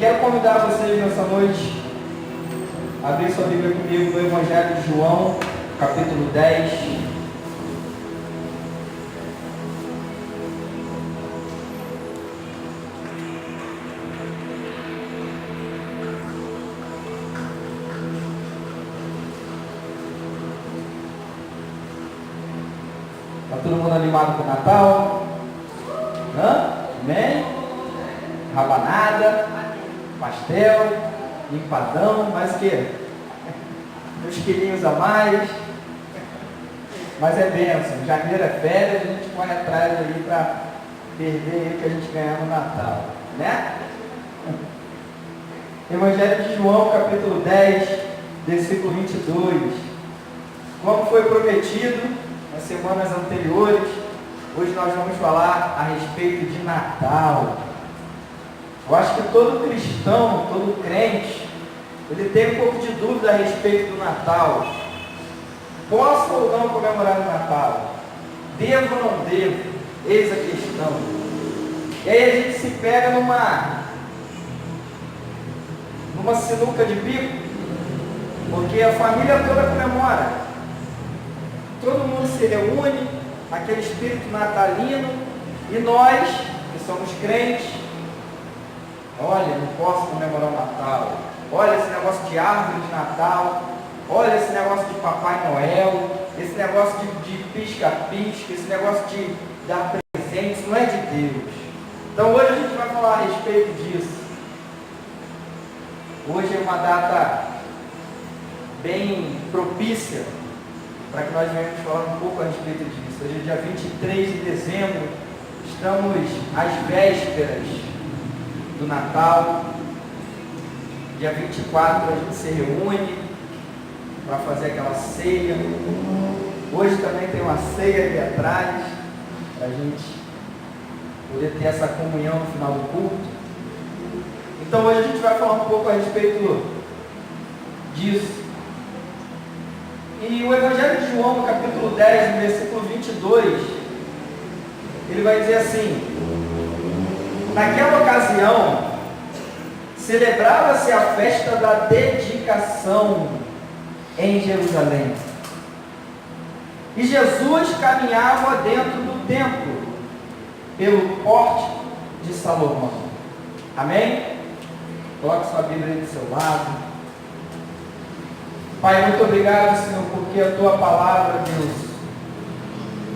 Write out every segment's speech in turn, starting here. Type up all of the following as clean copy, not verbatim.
quero convidar vocês nessa noite a abrir sua Bíblia comigo no Evangelho de João, capítulo 10. Está todo mundo animado com o Natal? Amém? Rabanada, pastel, empadão, mais o que? Uns quilinhos a mais. Mas é bênção. Janeiro é férias, a gente corre atrás aí para perder o que a gente ganhar no Natal, né? Evangelho de João, capítulo 10, versículo 22. Como foi prometido nas semanas anteriores, hoje nós vamos falar a respeito de Natal. Eu acho que todo cristão, todo crente, ele tem um pouco de dúvida a respeito do Natal. Posso ou não comemorar o Natal? Devo ou não devo? Eis a questão. E aí a gente se pega numa sinuca de bico, porque a família toda comemora. Todo mundo se reúne, aquele espírito natalino, e nós, que somos crentes, olha, não posso comemorar o Natal. Olha esse negócio de árvore de Natal. Olha esse negócio de Papai Noel. Esse negócio de pisca-pisca. Esse negócio de dar presentes. Não é de Deus. Então hoje a gente vai falar a respeito disso. Hoje é uma data bem propícia para que nós venhamos falar um pouco a respeito disso. Hoje é dia 23 de dezembro. Estamos às vésperas do Natal. Dia 24 a gente se reúne para fazer aquela ceia. Hoje também tem uma ceia ali atrás, para a gente poder ter essa comunhão no final do culto. Então hoje a gente vai falar um pouco a respeito disso. E o Evangelho de João, no capítulo 10, no versículo 22, ele vai dizer assim: naquela ocasião, celebrava-se a festa da dedicação em Jerusalém. E Jesus caminhava dentro do templo, pelo pórtico de Salomão. Amém? Coloque sua Bíblia aí do seu lado. Pai, muito obrigado, Senhor, porque a Tua palavra, Deus,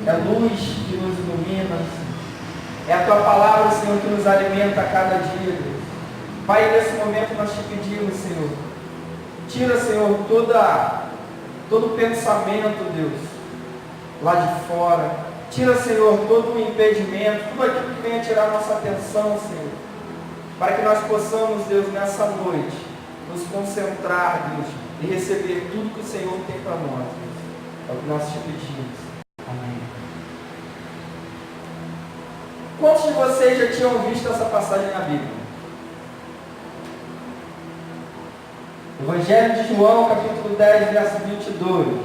é luz que nos ilumina. É a Tua palavra, Senhor, que nos alimenta a cada dia, Deus. Pai, nesse momento nós te pedimos, Senhor, tira, Senhor, todo pensamento, Deus, lá de fora. Tira, Senhor, todo o impedimento, tudo aquilo que venha tirar nossa atenção, Senhor, para que nós possamos, Deus, nessa noite, nos concentrar, Deus, e receber tudo que o Senhor tem para nós, Deus. É o que nós te pedimos. Amém. Quantos de vocês já tinham visto essa passagem na Bíblia? Evangelho de João, capítulo 10, verso 22.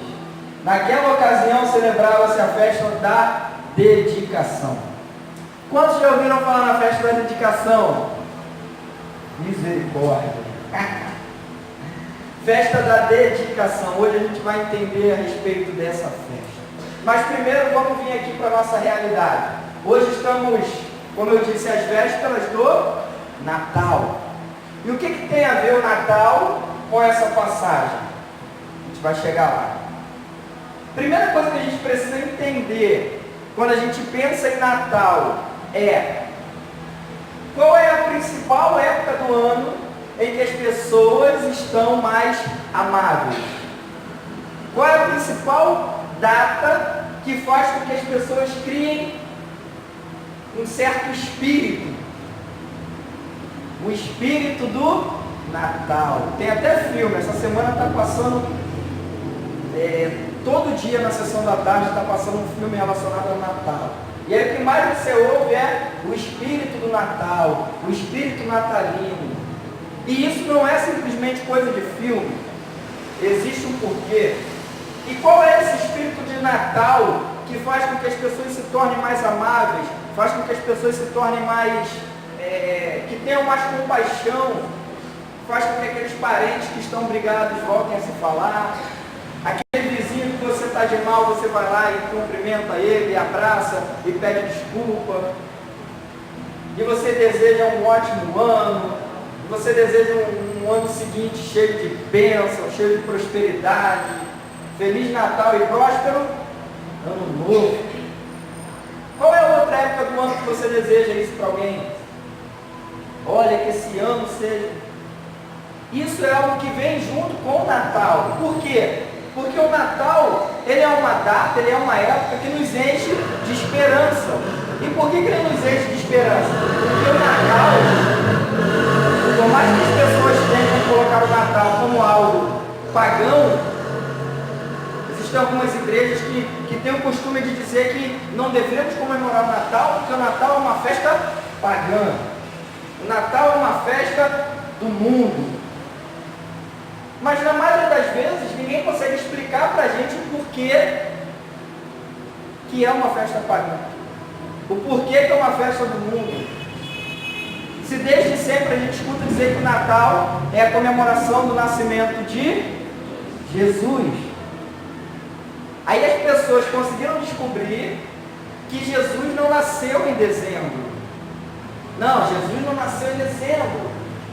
Naquela ocasião celebrava-se a festa da dedicação. Quantos já ouviram falar na festa da dedicação? Misericórdia. Festa da dedicação. Hoje a gente vai entender a respeito dessa festa. Mas primeiro vamos vir aqui para a nossa realidade. Hoje estamos, como eu disse, às vésperas do Natal. E o que tem a ver o Natal com essa passagem? A gente vai chegar lá. Primeira coisa que a gente precisa entender quando a gente pensa em Natal é: qual é a principal época do ano em que as pessoas estão mais amáveis? Qual é a principal data que faz com que as pessoas criem um certo espírito? O espírito do Natal. Tem até filme, essa semana está passando, todo dia na sessão da tarde está passando um filme relacionado ao Natal. E aí o que mais você ouve é o espírito do Natal, o espírito natalino. E isso não é simplesmente coisa de filme, existe um porquê. E qual é esse espírito de Natal que faz com que as pessoas se tornem mais amáveis, faz com que as pessoas se tornem mais, que tenham mais compaixão, faz com que aqueles parentes que estão brigados voltem a se falar. Aquele vizinho que você está de mal, você vai lá e cumprimenta ele, abraça e pede desculpa. E você deseja um ótimo ano, você deseja um ano seguinte cheio de bênção, cheio de prosperidade, Feliz Natal e próspero Ano Novo. Qual é a outra época do ano que você deseja isso para alguém? Olha, que esse ano seja... Isso é algo que vem junto com o Natal. Por quê? Porque o Natal, ele é uma data, ele é uma época que nos enche de esperança. E por que ele nos enche de esperança? Porque o Natal, por mais que as pessoas tentam colocar o Natal como algo pagão, existem algumas igrejas que têm o costume de dizer que não devemos comemorar o Natal, porque o Natal é uma festa pagã. O Natal é uma festa do mundo. Mas na maioria das vezes, ninguém consegue explicar para a gente o porquê que é uma festa pagã. O porquê que é uma festa do mundo. Se desde sempre a gente escuta dizer que o Natal é a comemoração do nascimento de Jesus. Aí as pessoas conseguiram descobrir que Jesus não nasceu em dezembro. Não, Jesus não nasceu em dezembro.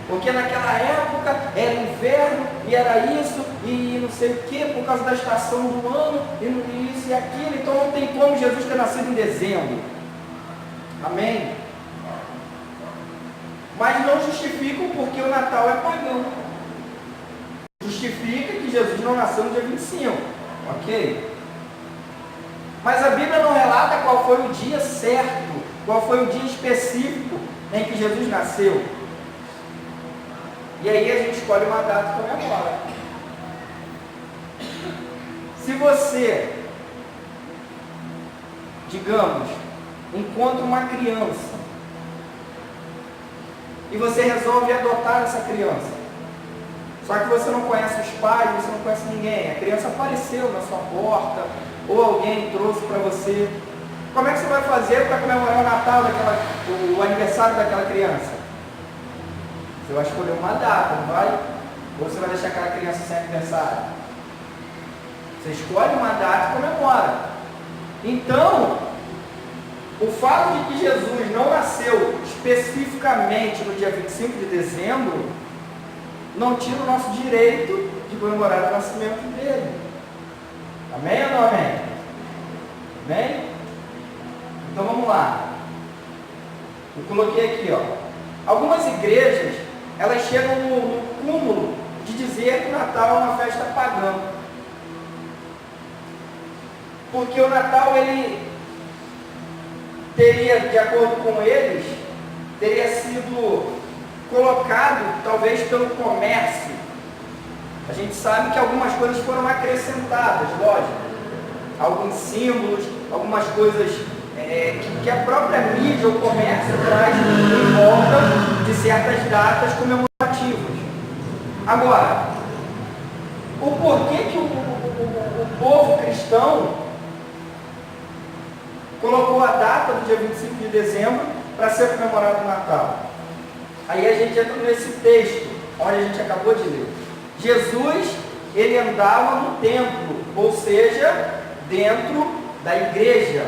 Porque naquela época era inverno e era isso e não sei o que, por causa da estação do ano, e isso e aquilo, então não tem como Jesus ter nascido em dezembro. Amém? Mas não justifica o porquê o Natal é pagão. Justifica que Jesus não nasceu no dia 25, ok? Mas a Bíblia não relata qual foi o dia certo, qual foi o dia específico em que Jesus nasceu. E aí a gente escolhe uma data e comemora. Se você, digamos, encontra uma criança e você resolve adotar essa criança, só que você não conhece os pais, você não conhece ninguém, a criança apareceu na sua porta ou alguém trouxe para você, como é que você vai fazer para comemorar o Natal o aniversário daquela criança? Você vai escolher uma data, não vai? Ou você vai deixar aquela criança sem aniversário? Você escolhe uma data e comemora. Então, o fato de que Jesus não nasceu especificamente no dia 25 de dezembro, não tira o nosso direito de comemorar o nascimento dele. Amém ou não amém? Amém? Então vamos lá. Eu coloquei aqui, ó. Algumas igrejas, elas chegam no cúmulo de dizer que o Natal é uma festa pagã. Porque o Natal, ele teria, de acordo com eles, teria sido colocado, talvez, pelo comércio. A gente sabe que algumas coisas foram acrescentadas, lógico. Alguns símbolos, algumas coisas que a própria mídia, o comércio traz em volta de certas datas comemorativas. Agora, o porquê que o povo cristão colocou a data do dia 25 de dezembro para ser comemorado o Natal? Aí a gente entra nesse texto, onde a gente acabou de ler. Jesus, ele andava no templo, ou seja, dentro da igreja.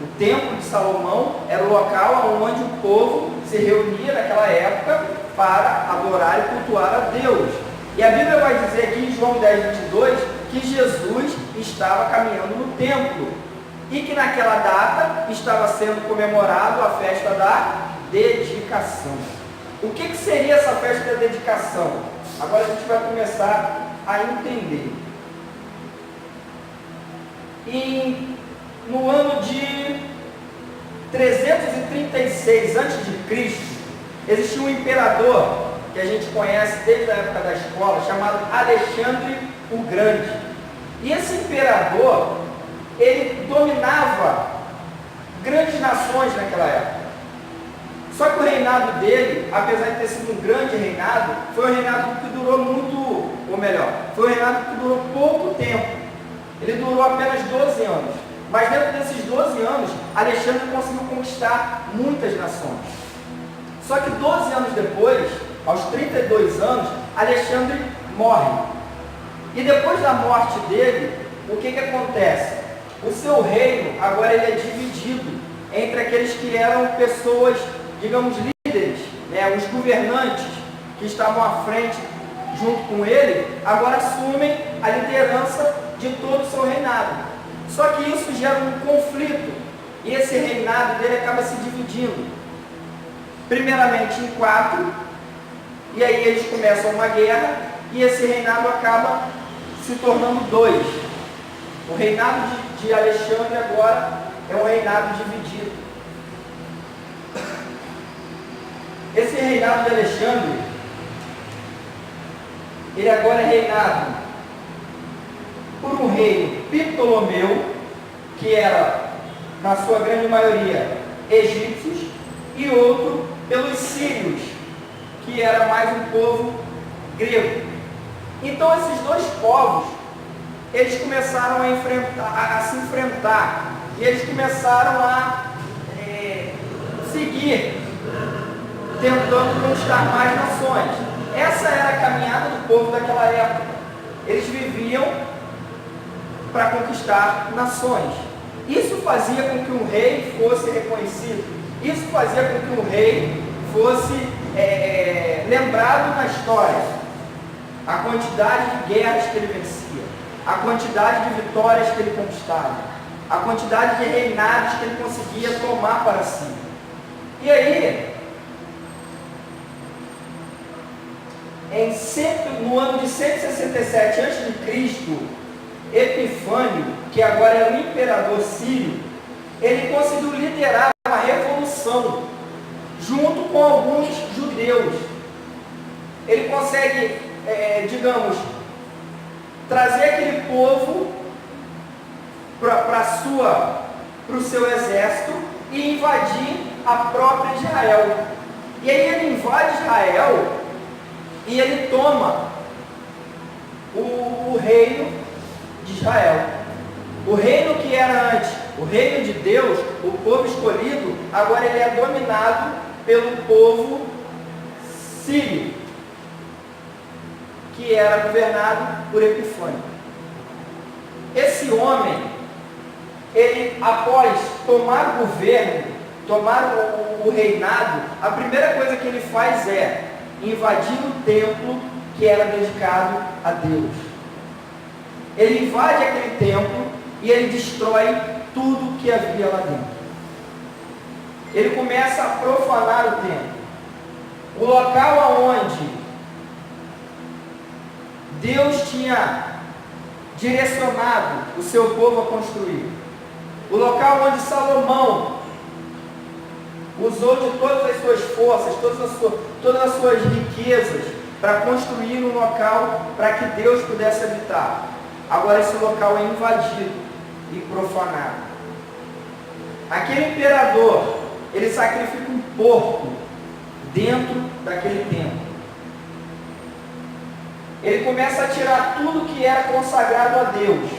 O templo de Salomão era o local onde o povo se reunia naquela época para adorar e cultuar a Deus. E a Bíblia vai dizer aqui em João 10:22 que Jesus estava caminhando no templo e que naquela data estava sendo comemorado a festa da dedicação. O que seria essa festa da dedicação? Agora a gente vai começar a entender. No ano de 336 a.C., existia um imperador que a gente conhece desde a época da escola, chamado Alexandre o Grande. E esse imperador, ele dominava grandes nações naquela época. Só que o reinado dele, apesar de ter sido um grande reinado, foi um reinado que durou muito, ou melhor, foi um reinado que durou pouco tempo. Ele durou apenas 12 anos. Mas dentro desses 12 anos, Alexandre conseguiu conquistar muitas nações. Só que 12 anos depois, aos 32 anos, Alexandre morre. E depois da morte dele, o que acontece? O seu reino agora ele é dividido entre aqueles que eram pessoas, digamos, líderes, né? Os governantes que estavam à frente junto com ele, agora assumem a liderança de todo o seu reinado. Só que isso gera um conflito, e esse reinado dele acaba se dividindo, primeiramente em 4, e aí eles começam uma guerra, e esse reinado acaba se tornando 2. O reinado de Alexandre agora é um reinado dividido. Esse reinado de Alexandre, ele agora é reinado por um rei Ptolomeu, que era, na sua grande maioria, egípcios, e outro pelos sírios, que era mais um povo grego. Então esses dois povos, eles começaram a se enfrentar, e eles começaram a seguir, tentando conquistar mais nações. Essa era a caminhada do povo daquela época. Eles viviam para conquistar nações. Isso fazia com que um rei fosse reconhecido. Isso fazia com que um rei fosse lembrado na história. A quantidade de guerras que ele vencia, a quantidade de vitórias que ele conquistava, a quantidade de reinados que ele conseguia tomar para si. E aí, no ano de 167 a.C., Epifânio, que agora era o imperador sírio, ele conseguiu liderar uma revolução junto com alguns judeus. Ele consegue, digamos, trazer aquele povo para o seu exército e invadir a própria Israel. E aí ele invade Israel e ele toma o reino de Israel. O reino que era antes o reino de Deus, o povo escolhido, agora ele é dominado pelo povo sírio, que era governado por Epifânio. Esse homem, ele, após tomar o governo, tomar o reinado, a primeira coisa que ele faz é invadir o templo que era dedicado a Deus. Ele invade aquele templo e ele destrói tudo que havia lá dentro. Ele começa a profanar o templo. O local aonde Deus tinha direcionado o seu povo a construir. O local onde Salomão usou de todas as suas forças, todas as suas riquezas para construir um local para que Deus pudesse habitar. Agora esse local é invadido e profanado. Aquele imperador, ele sacrifica um porco dentro daquele templo. Ele começa a tirar tudo que era consagrado a Deus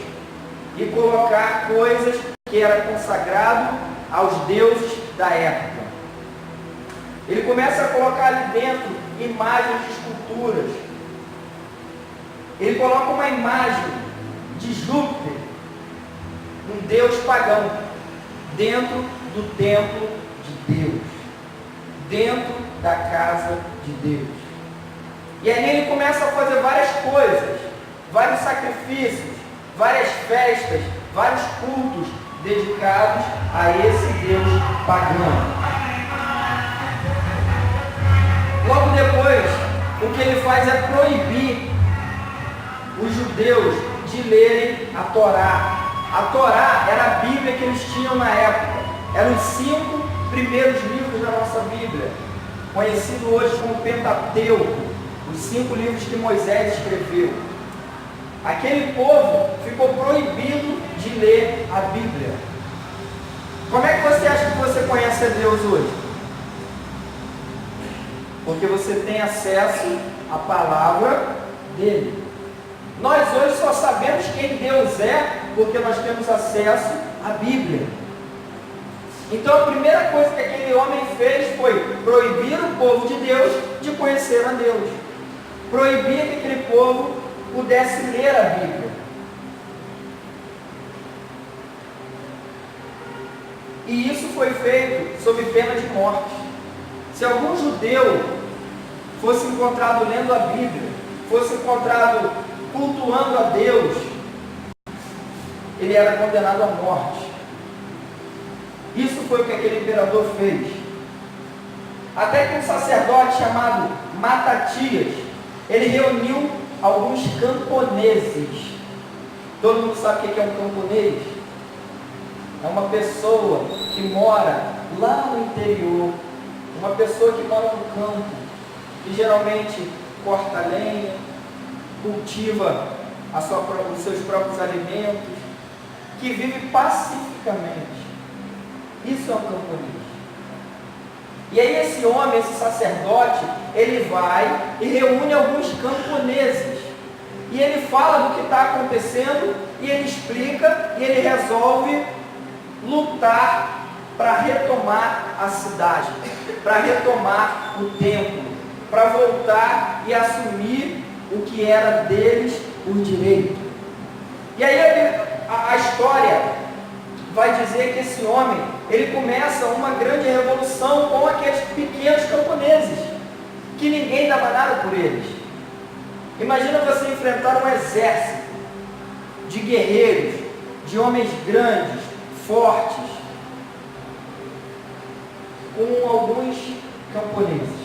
e colocar coisas que era consagrado aos deuses da época. Ele começa a colocar ali dentro imagens de esculturas. Ele coloca uma imagem de Júpiter, um deus pagão, dentro do templo de Deus, dentro da casa de Deus. E aí ele começa a fazer várias coisas, vários sacrifícios, várias festas, vários cultos dedicados a esse Deus pagão. Logo depois, o que ele faz é proibir os judeus de lerem a Torá. A Torá era a Bíblia que eles tinham na época. Eram os 5 primeiros livros da nossa Bíblia, conhecido hoje como Pentateuco, os 5 livros que Moisés escreveu. Aquele povo ficou proibido de ler a Bíblia. Como é que você acha que você conhece a Deus hoje? Porque você tem acesso à palavra dele. Nós hoje só sabemos quem Deus é porque nós temos acesso à Bíblia. Então a primeira coisa que aquele homem fez foi proibir o povo de Deus de conhecer a Deus. Proibir que aquele povo pudesse ler a Bíblia. E isso foi feito sob pena de morte. Se algum judeu fosse encontrado lendo a Bíblia, fosse encontrado cultuando a Deus, ele era condenado à morte. Isso foi o que aquele imperador fez. Até que um sacerdote chamado Matatias, ele reuniu alguns camponeses. Todo mundo sabe o que é um camponês? É uma pessoa que mora lá no interior, uma pessoa que mora no campo, que geralmente corta lenha, cultiva os seus próprios alimentos, que vive pacificamente. Isso é um camponês. E aí esse homem, esse sacerdote, ele vai e reúne alguns camponeses. E ele fala do que está acontecendo, e ele explica, e ele resolve lutar para retomar a cidade, para retomar o templo, para voltar e assumir o que era deles por direito. E aí a história vai dizer que esse homem, ele começa uma grande revolução com aqueles pequenos camponeses, que ninguém dava nada por eles. Imagina você enfrentar um exército de guerreiros, de homens grandes, fortes, com alguns camponeses.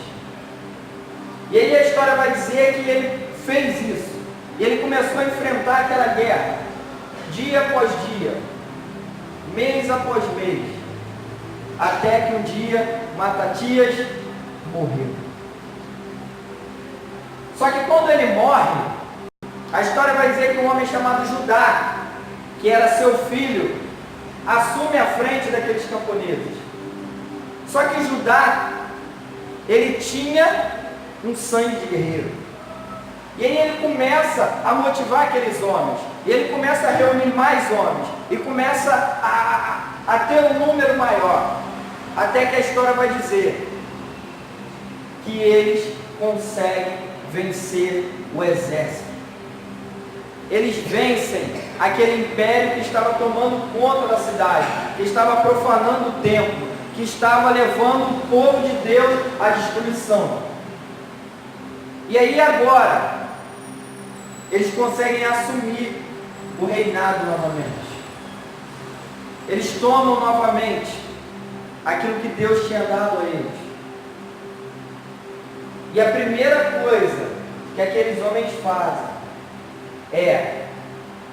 E aí a história vai dizer que ele fez isso. E ele começou a enfrentar aquela guerra, dia após dia, mês após mês, até que um dia Matatias morreu. Só que quando ele morre, a história vai dizer que um homem chamado Judá, que era seu filho, assume a frente daqueles camponeses. Só que Judá, ele tinha um sangue de guerreiro. E aí ele começa a motivar aqueles homens. E ele começa a reunir mais homens. E começa a ter um número maior. Até que a história vai dizer que eles conseguem vencer o exército. Eles vencem aquele império que estava tomando conta da cidade, que estava profanando o templo, que estava levando o povo de Deus à destruição. E aí agora, eles conseguem assumir o reinado novamente. Eles tomam novamente aquilo que Deus tinha dado a eles. E a primeira coisa que aqueles homens fazem é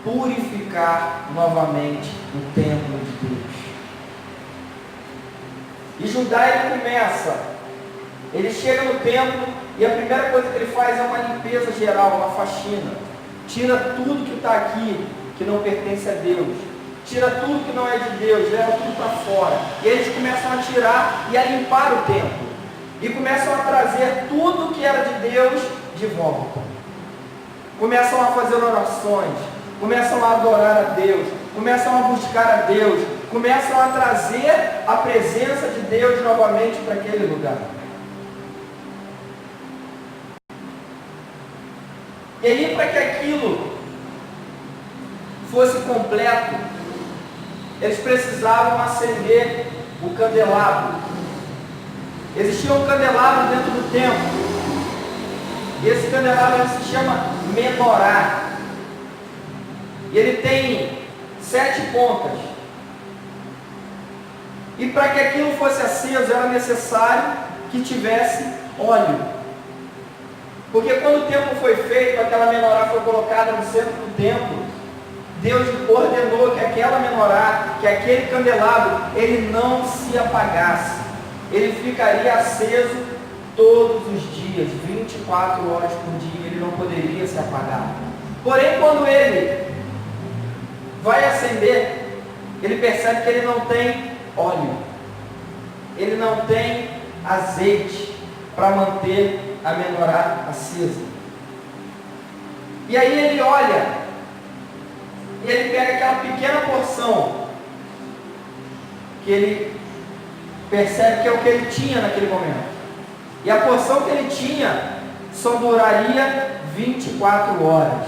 purificar novamente o templo de Deus. E Judá, ele começa, ele chega no templo e a primeira coisa que ele faz é uma limpeza geral, uma faxina. Tira tudo que está aqui, que não pertence a Deus. Tira tudo que não é de Deus, leva tudo para fora. E eles começam a tirar e a limpar o templo. E começam a trazer tudo que era de Deus de volta. Começam a fazer orações, começam a adorar a Deus, começam a buscar a Deus, começam a trazer a presença de Deus novamente para aquele lugar. E aí, para que aquilo fosse completo, eles precisavam acender o candelabro. Existia um candelabro dentro do templo. E esse candelabro se chama menorá. E ele tem 7 pontas. E para que aquilo fosse aceso, era necessário que tivesse óleo. Porque quando o templo foi feito, aquela menorá foi colocada no centro do templo, Deus ordenou que aquela menorá, que aquele candelabro, ele não se apagasse. Ele ficaria aceso todos os dias, 24 horas por dia, ele não poderia se apagar. Porém, quando ele vai acender, ele percebe que ele não tem óleo, ele não tem azeite para manter a menorá acesa. E aí ele olha, e ele pega aquela pequena porção que ele percebe que é o que ele tinha naquele momento. E a porção que ele tinha só duraria 24 horas.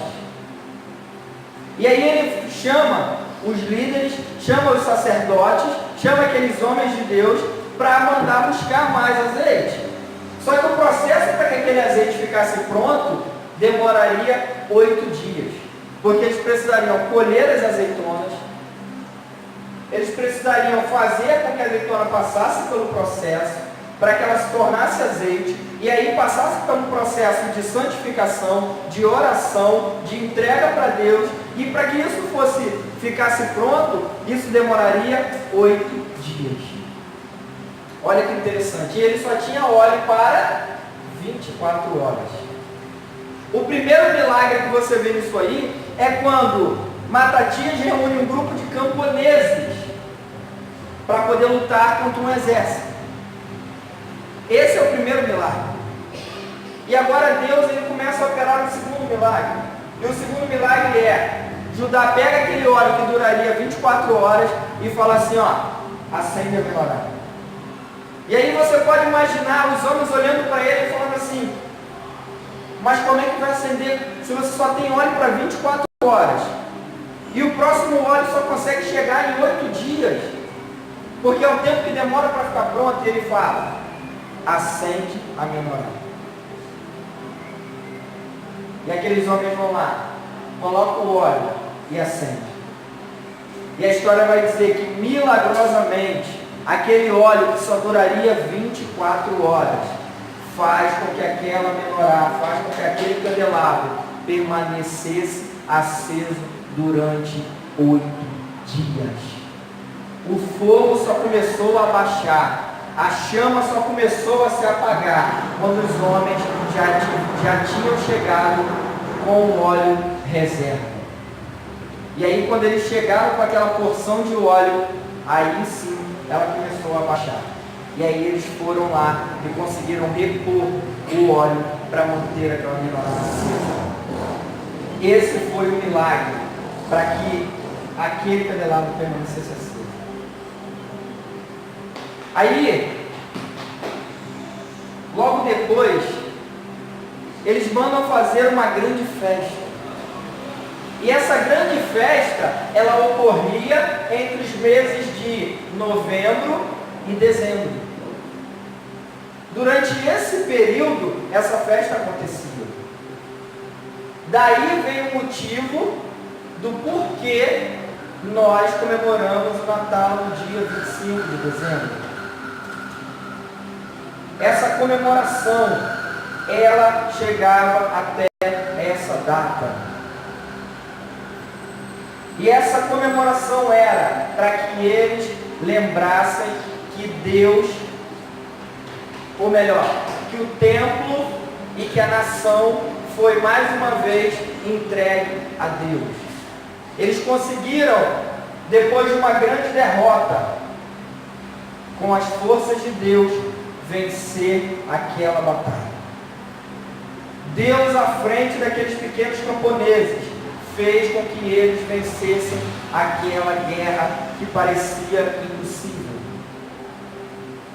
E aí ele chama os líderes, chama os sacerdotes, chama aqueles homens de Deus para mandar buscar mais azeite. Só que o processo para que aquele azeite ficasse pronto demoraria 8 dias. Porque eles precisariam colher as azeitonas, eles precisariam fazer com que a azeitona passasse pelo processo, para que ela se tornasse azeite, e aí passasse por um processo de santificação, de oração, de entrega para Deus, e para que isso ficasse pronto, isso demoraria 8 dias. Olha que interessante, e ele só tinha óleo para 24 horas. O primeiro milagre que você vê nisso aí é quando Matatias reúne um grupo de camponeses para poder lutar contra um exército. Esse é o primeiro milagre. E agora Deus ele começa a operar no segundo milagre. E o segundo milagre é: Judá pega aquele óleo que duraria 24 horas e fala assim, ó, acende a menorá. E aí você pode imaginar os homens olhando para ele e falando assim: mas como é que vai acender se você só tem óleo para 24 horas? E o próximo óleo só consegue chegar em 8 dias. Porque é o tempo que demora para ficar pronto. E ele fala: acende a menorá. E aqueles homens vão lá, colocam o óleo e acende. E a história vai dizer que milagrosamente aquele óleo que só duraria 24 horas faz com que aquela menorá, faz com que aquele candelabro permanecesse aceso durante 8 dias. O fogo só começou a baixar, a chama só começou a se apagar quando os homens já tinham chegado com o óleo reserva. E aí quando eles chegaram com aquela porção de óleo, aí sim ela começou a baixar. E aí eles foram lá e conseguiram repor o óleo para manter aquela menorá acesa. Esse foi o milagre para que aquele candelabro permanecesse aceso. Aí, logo depois, eles mandam fazer uma grande festa. E essa grande festa, ela ocorria entre os meses de novembro e dezembro. Durante esse período, essa festa acontecia. Daí vem o motivo do porquê nós comemoramos o Natal no dia 25 de dezembro. Essa comemoração, ela chegava até essa data. E essa comemoração era para que eles lembrassem que Deus, ou melhor, que o templo e que a nação foi mais uma vez entregue a Deus. Eles conseguiram, depois de uma grande derrota, com as forças de Deus, vencer aquela batalha. Deus, à frente daqueles pequenos camponeses, fez com que eles vencessem aquela guerra que parecia impossível.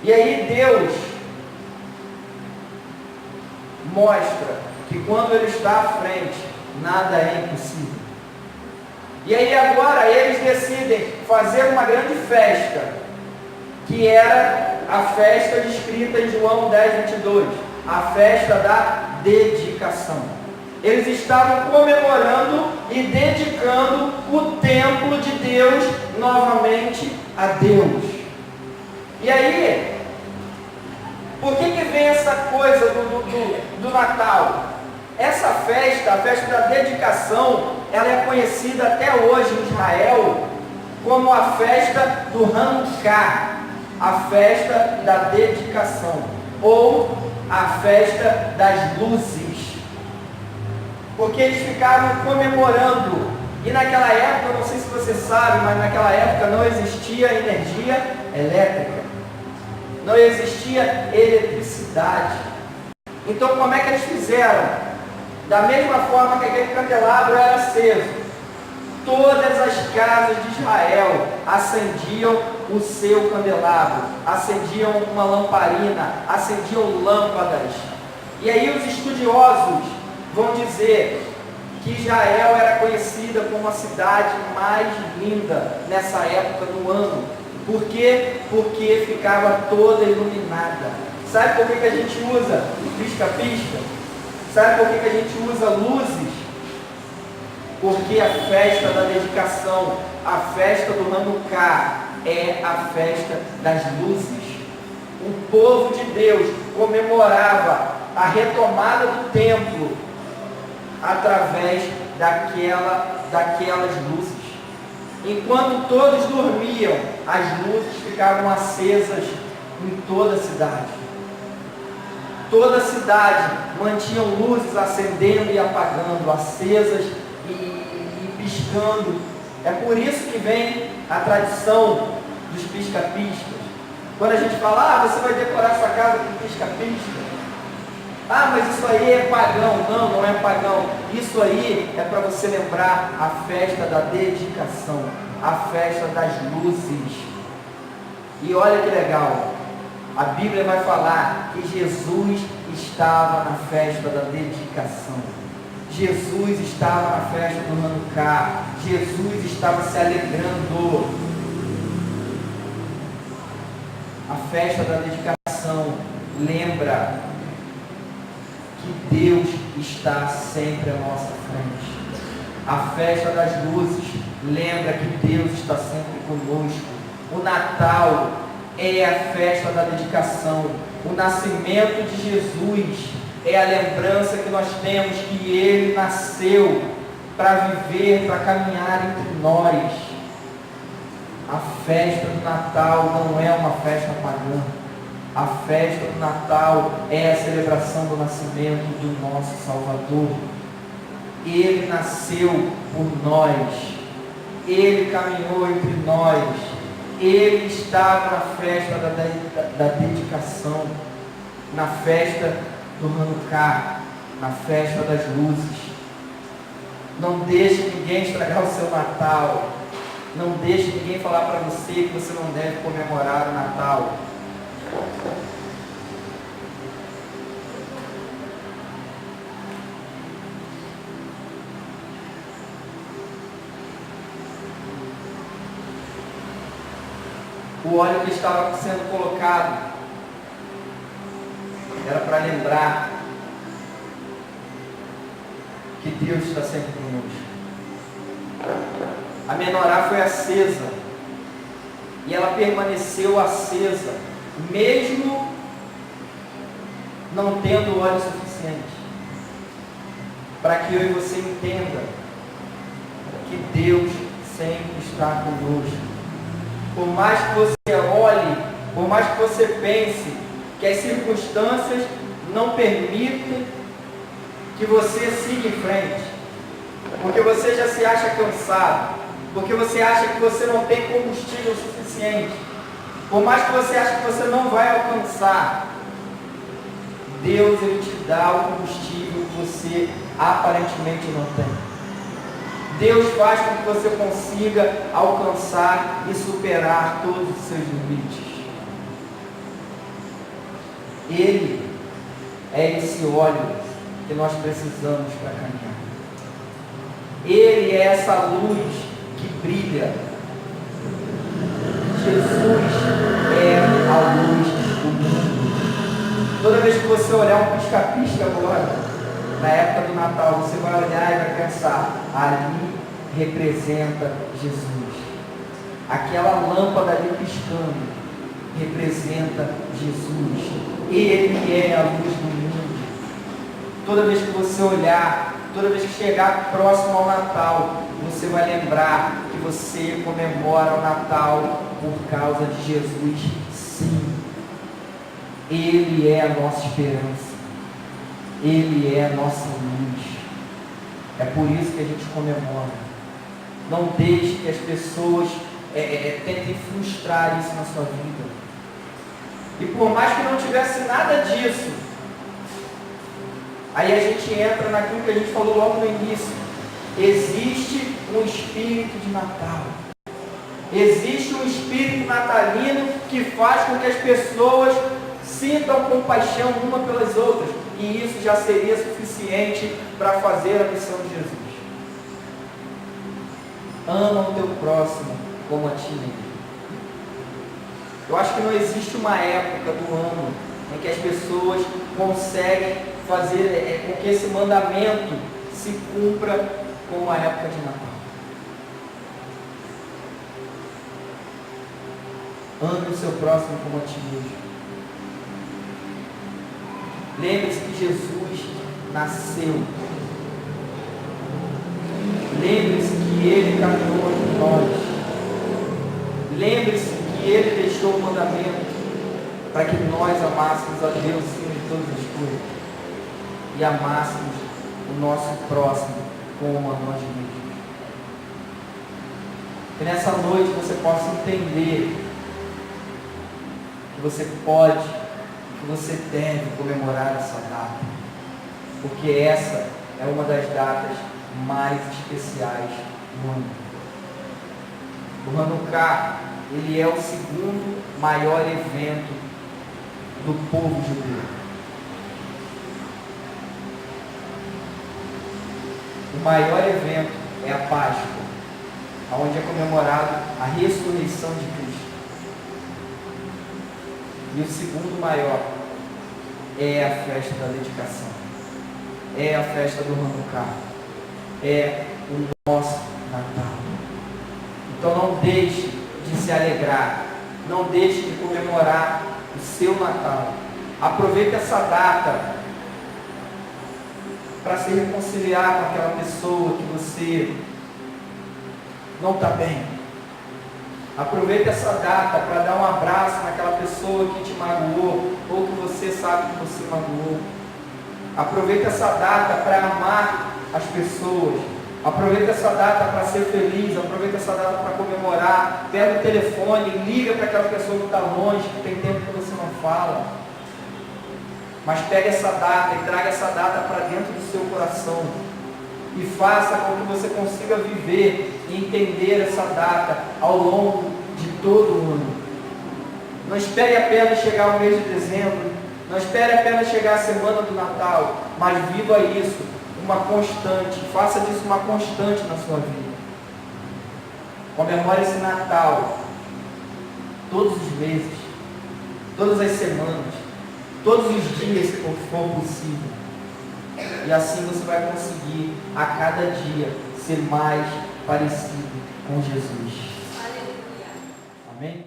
E aí Deus mostra que quando Ele está à frente, nada é impossível. E aí agora eles decidem fazer uma grande festa, que era a festa descrita em João 10:22, a festa da dedicação. Eles estavam comemorando e dedicando o templo de Deus novamente a Deus. E aí, por que vem essa coisa do Natal? Essa festa, a festa da dedicação, ela é conhecida até hoje em Israel como a festa do Hanukkah, a festa da dedicação, ou a festa das luzes. Porque eles ficavam comemorando, e naquela época, eu não sei se você sabe, mas naquela época não existia energia elétrica, não existia eletricidade. Então como é que eles fizeram? Da mesma forma que aquele candelabro era aceso, todas as casas de Israel acendiam o seu candelabro, acendiam uma lamparina, acendiam lâmpadas. E aí os estudiosos vão dizer que Israel era conhecida como a cidade mais linda nessa época do ano. Por quê? Porque ficava toda iluminada. Sabe por que a gente usa pisca-pisca? Sabe por que a gente usa luzes? Porque a festa da dedicação, a festa do Hanukkah, é a festa das luzes. O povo de Deus comemorava a retomada do templo através daquelas luzes. Enquanto todos dormiam, as luzes ficavam acesas em toda a cidade. Toda a cidade mantinha luzes acendendo e apagando, acesas e piscando. É por isso que vem a tradição dos pisca-piscas. Quando a gente fala, você vai decorar sua casa com pisca-pisca. Mas isso aí é pagão. Não, não é pagão. Isso aí é para você lembrar a festa da dedicação, a festa das luzes. E olha que legal, a Bíblia vai falar que Jesus estava na festa da dedicação. Jesus estava na festa do Hanukkah. Jesus estava se alegrando. A festa da dedicação lembra que Deus está sempre à nossa frente. A festa das luzes lembra que Deus está sempre conosco. O Natal é a festa da dedicação. O nascimento de Jesus é a lembrança que nós temos que Ele nasceu para viver, para caminhar entre nós. A festa do Natal não é uma festa pagã. A festa do Natal é a celebração do nascimento do nosso Salvador. Ele nasceu por nós. Ele caminhou entre nós. Ele estava na festa da dedicação, na festa do Hanukkah, na festa das luzes. Não deixe ninguém estragar o seu Natal. Não deixe ninguém falar para você que você não deve comemorar o Natal. O óleo que estava sendo colocado era para lembrar que Deus está sempre conosco. A menorá foi acesa e ela permaneceu acesa, mesmo não tendo óleo suficiente, para que eu e você entenda que Deus sempre está conosco. Por mais que você olhe, por mais que você pense que as circunstâncias não permitem que você siga em frente, porque você já se acha cansado, porque você acha que você não tem combustível suficiente, por mais que você ache que você não vai alcançar, Deus Ele te dá o combustível que você aparentemente não tem. Deus faz com que você consiga alcançar e superar todos os seus limites. Ele é esse óleo que nós precisamos para caminhar. Ele é essa luz que brilha. Jesus é a luz do mundo. Toda vez que você olhar um pisca-pisca agora, na época do Natal, você vai olhar e vai pensar, ali representa Jesus. Aquela lâmpada ali piscando representa Jesus. Ele é a luz do mundo. Toda vez que você olhar, toda vez que chegar próximo ao Natal, você vai lembrar que você comemora o Natal por causa de Jesus. Sim, Ele é a nossa esperança. Ele é a nossa luz. É por isso que a gente comemora. Não deixe que as pessoas tentem frustrar isso na sua vida. E por mais que não tivesse nada disso, aí a gente entra naquilo que a gente falou logo no início. Existe um espírito de Natal. Existe um espírito natalino que faz com que as pessoas sintam compaixão uma pelas outras. E isso já seria suficiente para fazer a missão de Jesus. Ama o teu próximo como a ti mesmo. Eu acho que não existe uma época do ano em que as pessoas conseguem fazer com que esse mandamento se cumpra como a época de Natal. Ame o seu próximo como a ti mesmo. Lembre-se que Jesus nasceu. Lembre-se que Ele caminhou entre nós. Lembre-se que Ele deixou o mandamento para que nós amássemos a Deus acima de todas as coisas e amássemos o nosso próximo como a nós mesmos. Que nessa noite você possa entender que você pode, que você deve comemorar essa data, porque essa é uma das datas mais especiais do ano. O Hanukkah, ele é o segundo maior evento do povo judeu. O maior evento é a Páscoa, onde é comemorado a ressurreição de Cristo. E o segundo maior é a festa da dedicação, é a festa do Hanukkah, é o nosso Natal. Então não deixe de se alegrar, não deixe de comemorar o seu Natal. Aproveite essa data para se reconciliar com aquela pessoa que você não está bem. Aproveite essa data para dar um abraço naquela pessoa que te magoou ou que você sabe que você magoou. Aproveite essa data para amar as pessoas. Aproveite essa data para ser feliz. Aproveite essa data para comemorar. Pega o telefone, liga para aquela pessoa que está longe, que tem tempo que você não fala. Mas pegue essa data e traga essa data para dentro do seu coração. E faça com que você consiga viver e entender essa data ao longo de todo o ano. Não espere apenas chegar o mês de dezembro. Não espere apenas chegar a semana do Natal. Mas viva isso, uma constante. Faça disso uma constante na sua vida. Comemore esse Natal todos os meses, todas as semanas, todos os dias, se for possível. E assim você vai conseguir a cada dia ser mais parecido com Jesus. Amém?